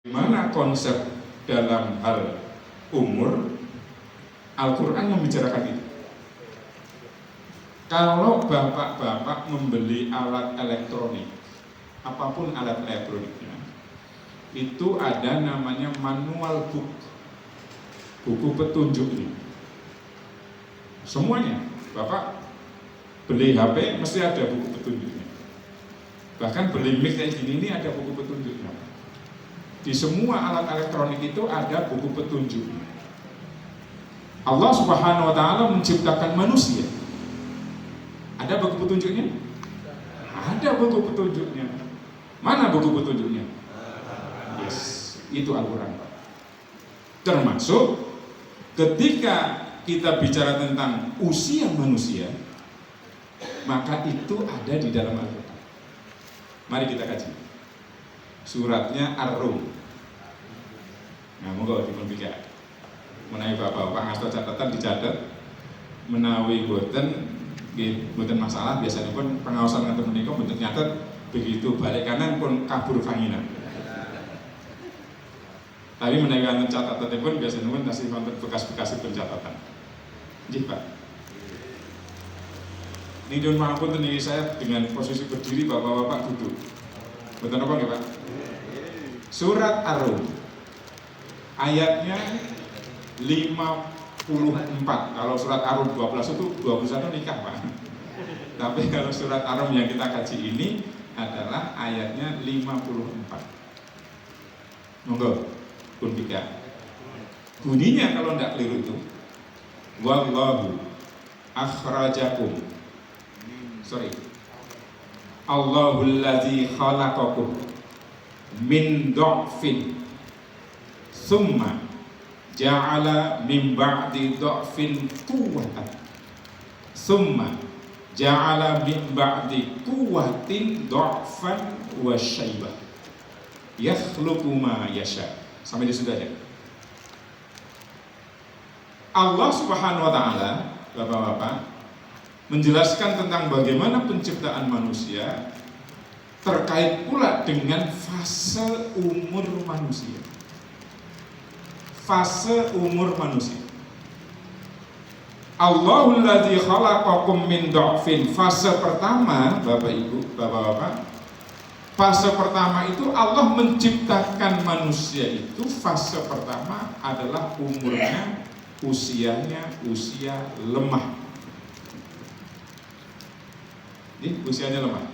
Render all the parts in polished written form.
Mana konsep dalam hal umur, Al-Quran membicarakan itu. Kalau bapak-bapak membeli alat elektronik, apapun alat elektroniknya, itu ada namanya manual book, buku petunjuknya. Semuanya, bapak beli HP mesti ada buku petunjuknya. Bahkan beli mic kayak gini ini ada buku petunjuknya. Di semua alat elektronik itu ada buku petunjuk. Allah Subhanahu wa Ta'ala menciptakan manusia. Ada buku petunjuknya? Ada buku petunjuknya. Mana buku petunjuknya? Yes, itu Al-Quran. Termasuk ketika kita bicara tentang usia manusia, maka itu ada di dalam Al-Quran. Mari kita kaji. Suratnya Ar-Rum. Nah, monggo dipun-pikir. Menawi bapak-bapak ngasto catatan dicatat, menawi boten nggih boten masalah, biasanya pun pengawasan ngaten menika boten nyatet, begitu balik kanan pun kabur kanginan. Tapi menawi wonten catatanipun biasanya pun tasih wonten bekas-bekas pencatatan. Nggih, Pak. Nidun maupun tadi saya dengan posisi berdiri, bapak-bapak duduk. Betul apa nggih, Pak? Surat Ar-Rum ayatnya 54. Kalau surat Ar-Rum 12 itu 21 nikah, Pak. Tapi kalau surat Ar-Rum yang kita kaji ini adalah ayatnya 54. Monggo pun tiga. Bunyinya kalau tidak keliru itu wallahu akhrajakum. Allahul ladzi khalaqakum min dha'fin summa ja'ala min ba'di dha'fin quwwatan summa ja'ala min ba'di quwwatin dha'fan wa syaibah yakhluqu ma yasha. Sampai di situ aja. Allah Subhanahu wa Ta'ala, bapak-bapak, menjelaskan tentang bagaimana penciptaan manusia terkait pula dengan fase umur manusia. Fase umur manusia. Allahul ladzi khalaqakum min dha'fin. Fase pertama, Bapak Ibu, Bapak-bapak, fase pertama itu Allah menciptakan manusia itu, fase pertama adalah umurnya, usianya usia lemah. Ini usianya lemah.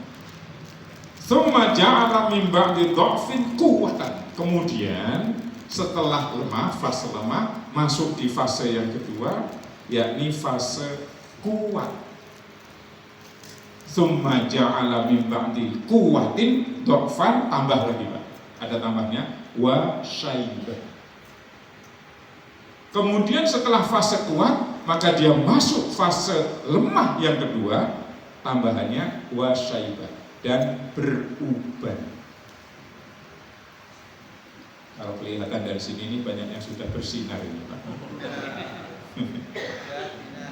Tsumma ja'ala min ba'di dha'fin quwwatan. Kemudian setelah lemah, fase lemah, masuk di fase yang kedua, yakni fase kuat. Tsumma ja'ala min ba'di quwwatin dha'fan, tambah lagi, Pak. Ada tambahnya, wa syaibah. Kemudian setelah fase kuat, maka dia masuk fase lemah yang kedua, tambahannya wa syaibah, dan beruban. Kalau kelihatan dari sini ini banyak yang sudah bersinar ini, Pak.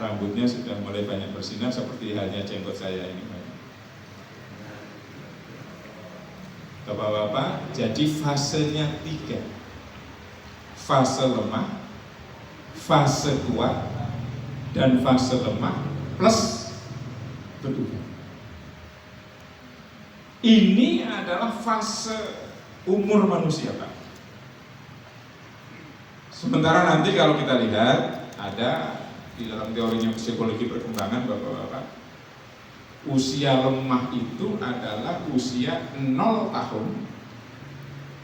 Rambutnya sudah mulai banyak bersinar seperti halnya jenggot saya ini, Pak. Bapak-bapak, jadi fasenya 3. Fase lemah, fase kuat, dan fase lemah plus beruban. Ini adalah fase umur manusia, Pak. Sementara nanti kalau kita lihat ada di dalam teorinya psikologi perkembangan, bapak-bapak, usia lemah itu adalah usia 0 tahun,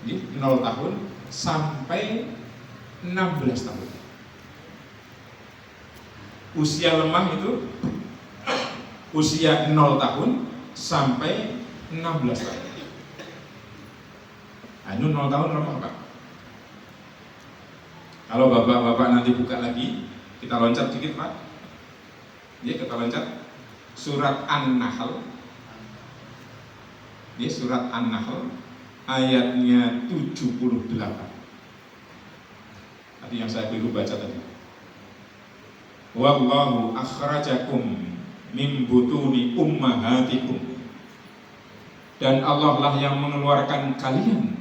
0 tahun sampai 16 tahun. Usia lemah itu usia 0 tahun sampai 16 tahun. Anu 0 tahun lemah, Pak. Kalau bapak-bapak nanti buka lagi, kita loncat dikit, Pak. Ya, kita loncat surat An-Nahl. Ya, surat An-Nahl ayatnya 78. Tadi yang saya keliru baca tadi. Wallahu akhrajakum min butuni ummahatikum. Dan Allah lah yang mengeluarkan kalian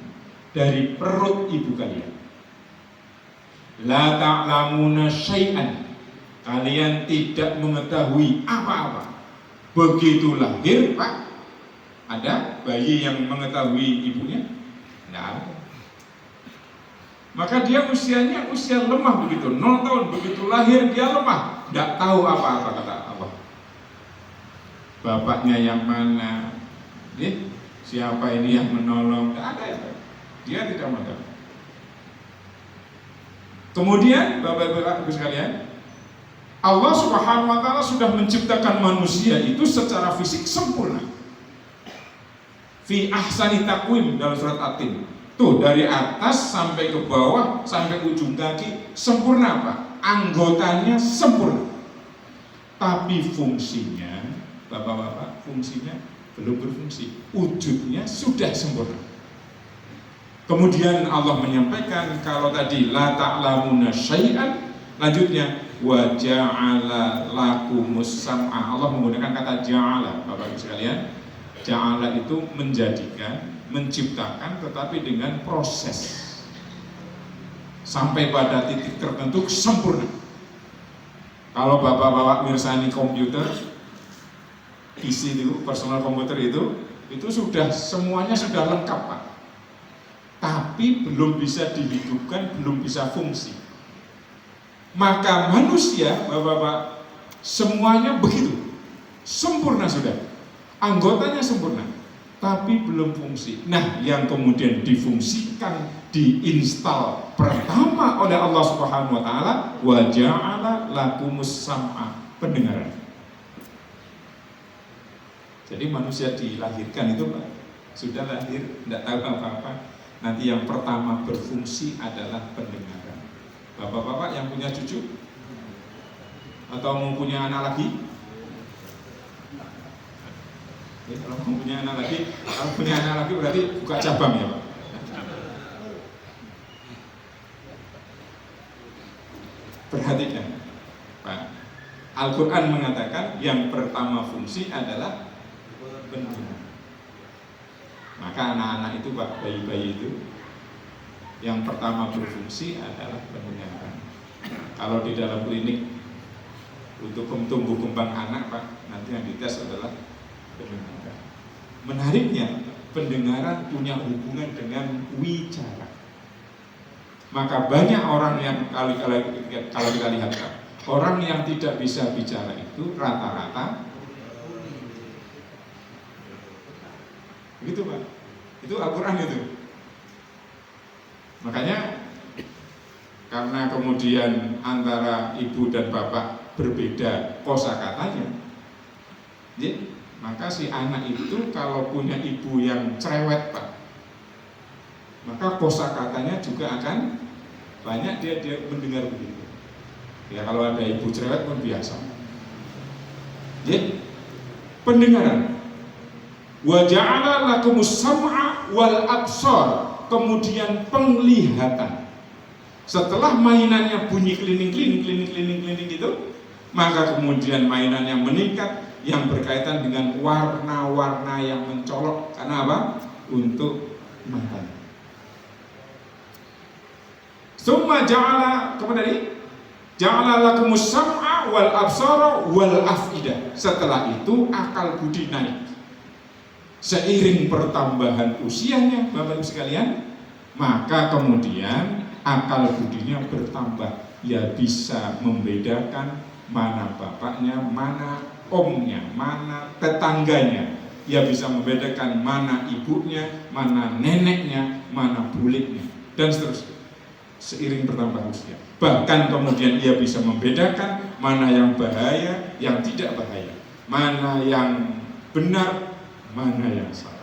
dari perut ibu kalian. La ta'lamuna syai'an, kalian tidak mengetahui apa-apa. Begitu lahir, Pak, ada bayi yang mengetahui ibunya? Tidak ada. Maka dia usianya usia lemah begitu, 0 tahun, begitu lahir dia lemah, tidak tahu apa-apa, kata Allah. Bapaknya yang mana, siapa ini yang menolong, tidak ada itu. Dia tidak mengetahui. Kemudian Bapak-bapak Ibu sekalian, Allah Subhanahu wa taala sudah menciptakan manusia itu secara fisik sempurna. Fi ahsani taqwim dalam surat At-Tin. Tuh dari atas sampai ke bawah sampai ujung kaki sempurna, Pak. Anggotanya sempurna. Tapi fungsinya, Bapak-bapak, fungsinya belum berfungsi. Wujudnya sudah sempurna. Kemudian Allah menyampaikan kalau tadi la ta'lamuna syai'an, lanjutnya wa ja'ala lakumus sam'a. Allah menggunakan kata ja'ala, Bapak Ibu sekalian. Ja'ala itu menjadikan, menciptakan, tetapi dengan proses sampai pada titik tertentu sempurna. Kalau Bapak-bapak mirsani komputer, PC itu, personal komputer itu sudah semuanya sudah lengkap, Pak. Tapi belum bisa dihidupkan, belum bisa fungsi. Maka manusia, Bapak-bapak, semuanya begitu, sempurna sudah, anggotanya sempurna, tapi belum fungsi. Nah, yang kemudian difungsikan, diinstal pertama oleh Allah Subhanahu wa taala, wa ja'ala lakumus sam'a, pendengaran. Jadi manusia dilahirkan itu, Pak, sudah lahir, tidak tahu apa-apa. Nanti yang pertama berfungsi adalah pendengaran. Bapak-bapak yang punya cucu atau mau punya anak lagi? Kalau mau punya anak lagi, kalau punya anak lagi berarti buka cabang ya, Pak. Perhatikan, Pak. Al-Quran mengatakan yang pertama fungsi adalah pendengaran. Maka anak-anak itu, Pak, bayi-bayi itu yang pertama berfungsi adalah pendengaran. Kalau di dalam klinik untuk tumbuh kembang anak, Pak, nanti yang dites adalah pendengaran. Menariknya, pendengaran punya hubungan dengan wicara. Maka banyak orang yang kalau kita lihat, Pak, orang yang tidak bisa bicara itu rata-rata begitu, Pak. Itu Al-Quran itu. Makanya karena kemudian antara ibu dan bapak berbeda kosakatanya, maka si anak itu kalau punya ibu yang cerewet, Pak, maka kosakatanya juga akan banyak, dia mendengar begitu. Ya kalau ada ibu cerewet pun biasa. Pendengaran. Wa ja'ala lakumus sam'a wal absar, kemudian penglihatan. Setelah mainannya bunyi klining itu, maka kemudian mainannya meningkat yang berkaitan dengan warna-warna yang mencolok. Karena apa? Untuk mata. Summa ja'ala, kemudian ja'ala lakumus sam'a wal absara wal af'idah. Setelah itu akal budi naik. Seiring pertambahan usianya, Bapak Ibu sekalian, maka kemudian akal budinya bertambah. Ya bisa membedakan mana bapaknya, mana omnya, mana tetangganya. Ya bisa membedakan mana ibunya, mana neneknya, mana buliknya, dan seterusnya. Seiring bertambah usia, bahkan kemudian ia bisa membedakan mana yang bahaya, yang tidak bahaya, mana yang benar, mana yang salah.